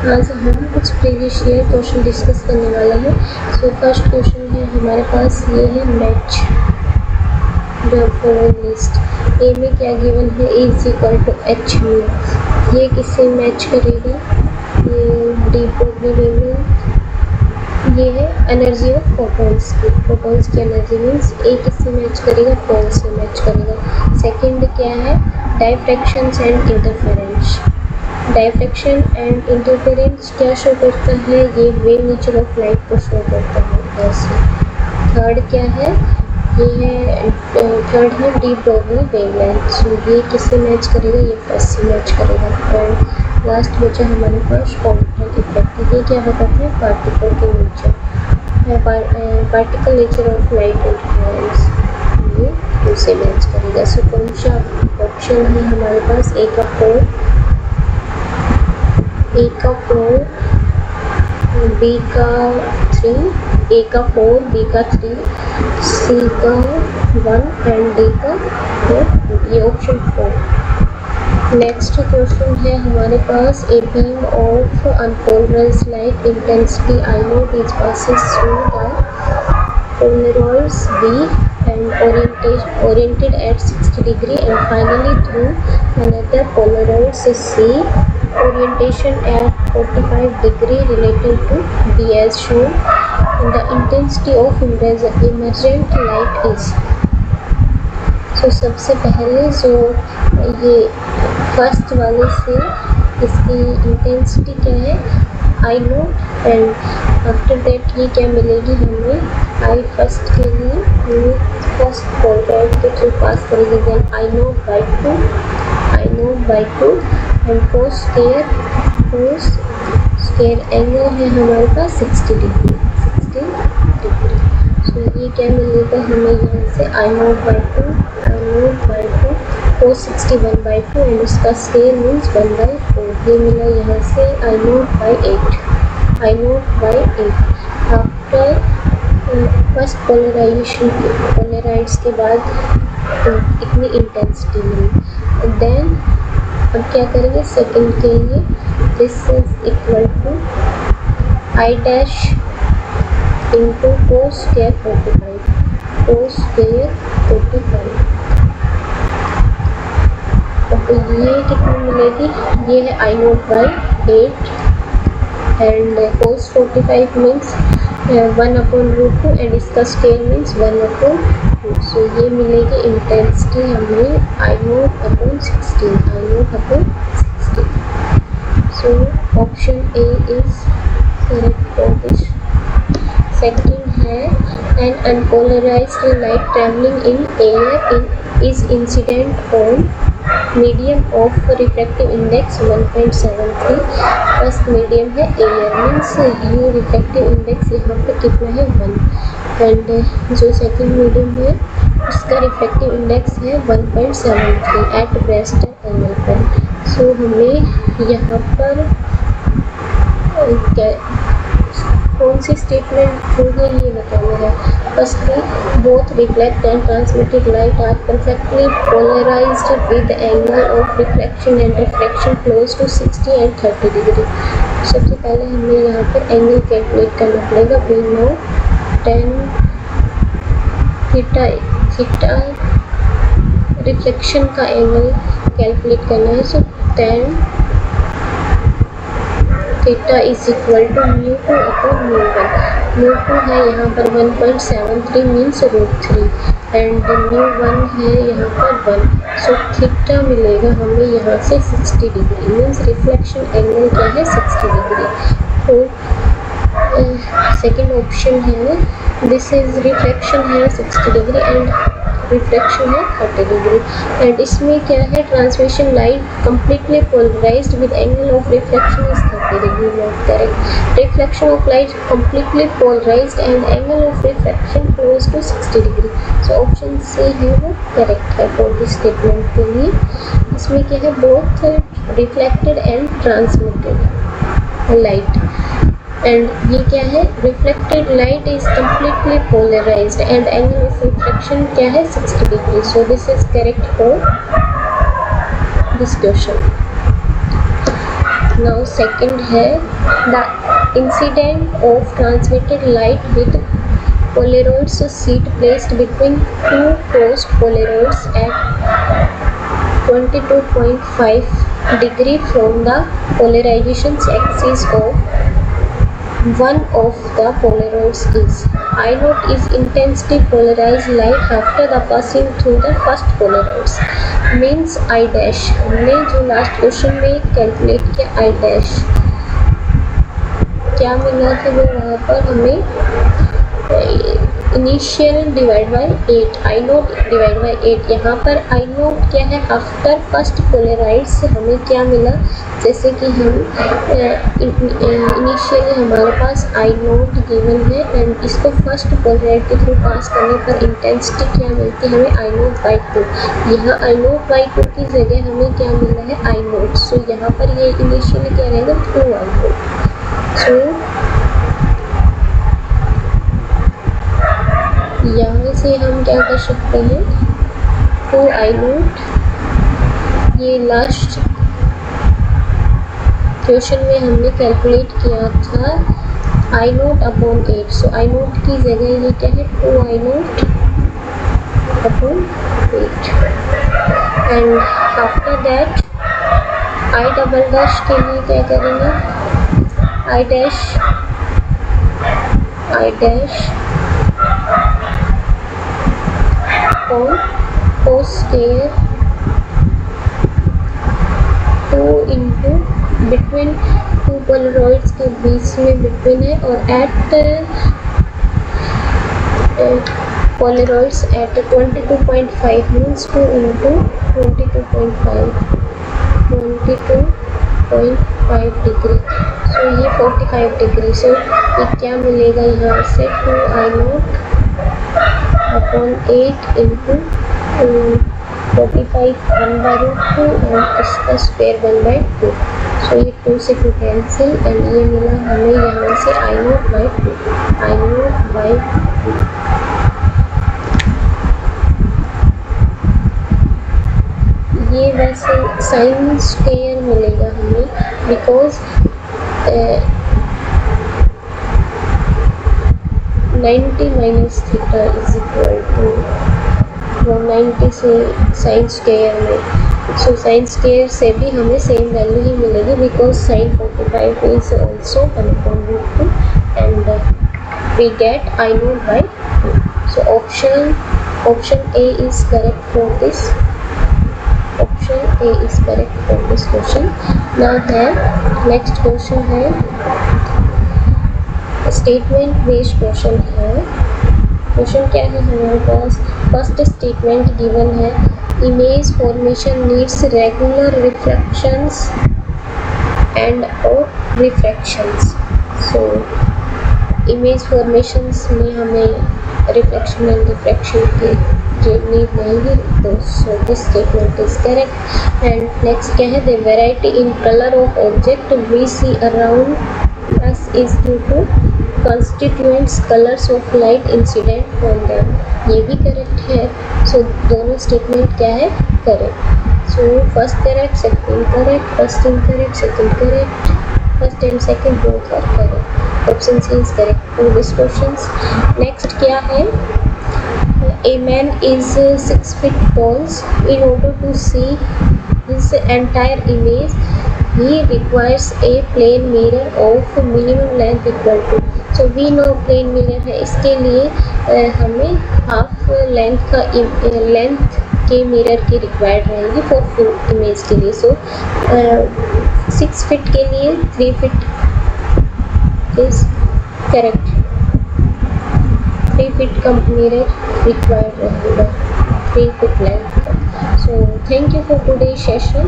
आज हम कुछ प्रीवियस ईयर क्वेश्चन डिस्कस करने वाले हैं। सो फर्स्ट क्वेश्चन है हमारे पास, ये है match the following list. A में क्या गिवन है, A is equal to H mu. ये किससे मैच करेगा, ये डी प्रोबेबल, ये है एनर्जी ऑफ फोटॉन्स की। फोटॉन्स की एनर्जी मीन्स ए किससे मैच करेगा, फोन से मैच करेगा। सेकंड क्या है, diffraction and interference. Diffraction and interference क्या शो करता है, ये वेव नेचर ऑफ लाइट को शो करता है ऐसे। थर्ड क्या है, ये है थर्ड है डी ब्रॉगली वेवलेंथ। सो ये किससे मैच करेगा, ये फर्स्ट से मैच करेगा। और लास्ट बचा हमारे पास क्वांटम इफेक्ट। ये क्या बताते हैं, पार्टिकल के nature, particle nature of light interference, ये उसे मैच करेगा। सो कौन सा ऑप्शन है हमारे पास, ए का 4, ए का 4, बी का 3, ए का 4, बी का 3, सी का 1 एंड डी का 4, ये ऑप्शन 4। नेक्स्ट क्वेश्चन है हमारे पास, a beam of unpolarised light intensity I naught is passes through the polaroids B and oriented at 60 degree and finally through another polaroid C orientation at 45 degree relative to B as shown, and the intensity of emergent light is। So सबसे पहले जो ये first वाले से इसकी intensity क्या है, I naught, and after that ये क्या मिलेगी हमें, आई फर्स्ट के लिए फर्स्ट पॉइंट के थ्रू पास करेगी, then I note by 2 and cos square angle है हमारे पास 60 डिग्री। सो ये क्या मिलेगा हमें यहाँ से, आई नोट बाई 2 कोस 61/2 एंड उसका स्केयर मीन्स 1/4। ये मिला यहाँ से आई नोट बाई 8। आफ्टर फर्स्ट पोलराइड्स के बाद इतनी इंटेंसिटी मिली। देन अब क्या करेंगे सेकंड के लिए, this is equal to I dash into cos square 45। तो ये कितनी मिलेगी, ये है I note by 8 and cos 45 means 1/√2 and इसका स्केयर मीन्स 1/2। सो ये मिलेगी इंटेंसिटी हमें I note upon 16। So option A is correct for this. Second है, an unpolarised light travelling in air is incident on medium of refractive index 1.73। First medium है air means you refractive index यहाँ पे कितना है 1, and जो second medium है उसका refractive index है 1.73 एट ब्रेस्ट एंगल पर। सो हमें यहाँ पर कौन सी स्टेटमेंट होगी ये बताना है। Firstly, both reflect and transmitted light are perfectly polarized with angle of reflection and refraction close to 60 and 30 degree. सबसे पहले हमें यहाँ पर एंगल कैलकुलेट करना पड़ेगा। We know tan theta reflection का एंगल कैलकुलेट करना है। So tan theta is equal to mu 2 upon mu 1। Mu 2 है यहाँ पर 1.73 मीन्स √3 एंड म्यू 1 है यहाँ पर 1। सो थीटा मिलेगा हमें यहाँ से 60 डिग्री मीन्स रिफ्लेक्शन एंगल क्या है 60 डिग्री। तो सेकेंड ऑप्शन है, दिस इज रिफ्लेक्शन है 60 डिग्री एंड रिफ्लेक्शन है 30 डिग्री, एंड इसमें क्या है, transmission light completely polarized with angle of reflection is 30 degree. Not correct. Reflection of light completely polarised and angle of reflection close to 60 degree. So option C है वो correct है for this statement के लिए। इसमें क्या है, both reflected and transmitted light, and ये क्या है, reflected light is completely polarised and angle of reflection क्या है 60 degree. So this is correct for this question. Now second है the incident of transmitted light with Polaroids sheet placed between two closed polaroids at 22.5 degree from the polarization axis of one of the polaroids is I naught is intensely polarized light after the passing through the first polaroids means I dash। हमने जो last question में calculate किया I dash क्या मिला था वो वहाँ पर हमें initial divide by 8 I note divide by 8। यहाँ पर आई नोट क्या है आफ्टर फर्स्ट पोलराइड से हमें क्या मिला, जैसे कि हम इनिशियली हमारे पास आई नोट गिवन है एंड इसको फर्स्ट पोलराइड के थ्रू पास करने पर इंटेंसिटी क्या मिलती है हमें आई नोट बाई 2। यहाँ आई नोट बाई 2 की जगह हमें क्या मिला है आई नोट। सो यहाँ पर ये इनिशियली क्या रहेगा 2 आई नोट। सो यहाँ से हम क्या कर सकते हैं 2 आई नोट, ये लास्ट क्वेश्चन में हमने कैलकुलेट किया था I note upon 8। So I nought की जगह ये क्या है 2 I note upon 8 and after that I double dash के लिए क्या करेंगे आई डैश और cos square 2 into between 2 polaroids के बीच में बिटवीन है और at polaroids at 22.5 means 2 into 22.5 degree. So ये 45 डिग्री। सो ये क्या मिलेगा यहाँ से 2 आई नोट अपॉन 8 इंटू 45 1/2 और इसका स्क्वायर 1/2। सो ये 2 से 2 कैंसिल एंड ये मिला हमें यहाँ से आई नोट बाई 2। ये वैसे साइन स्क्वायर मिलेगा हमें because 90 minus theta is equal to 190 से साइन स्क्वायर में। सो साइन स्क्वायर से भी हमें सेम वैल्यू ही मिलेगी because sine 45 is also 1/2 and we get I note by 2। So option A is correct for this. Option A is correct for this question. Now है next question है statement based question है। Question क्या है हमारे पास, first statement given है image formation needs regular refractions and और refractions. So image formations में हमें रिफ्लेक्शन एंड रिफ्रैक्शन की नीड नहीं है, तो सो this statement is correct. And next क्या है the variety in colour of object we see around us is due to constituents colors of light incident on them। ये भी करेक्ट है। सो दोनों स्टेटमेंट क्या है correct. So first correct second correct, first incorrect second correct, first and second both are correct. Option C is correct for this questions. Next क्या है a man is 6 feet tall। in order to see his entire image he requires a plane mirror of minimum length equal to। so we know plane mirror है, इसके लिए हमें half length के mirror की required रहेगी for full image के लिए। सो 6 feet के लिए 3 फीट इज करेक्ट। 3 फीट का मिरर रिक्वायर्ड रहेगा 3 फीट लेंथ का। So thank you for today session.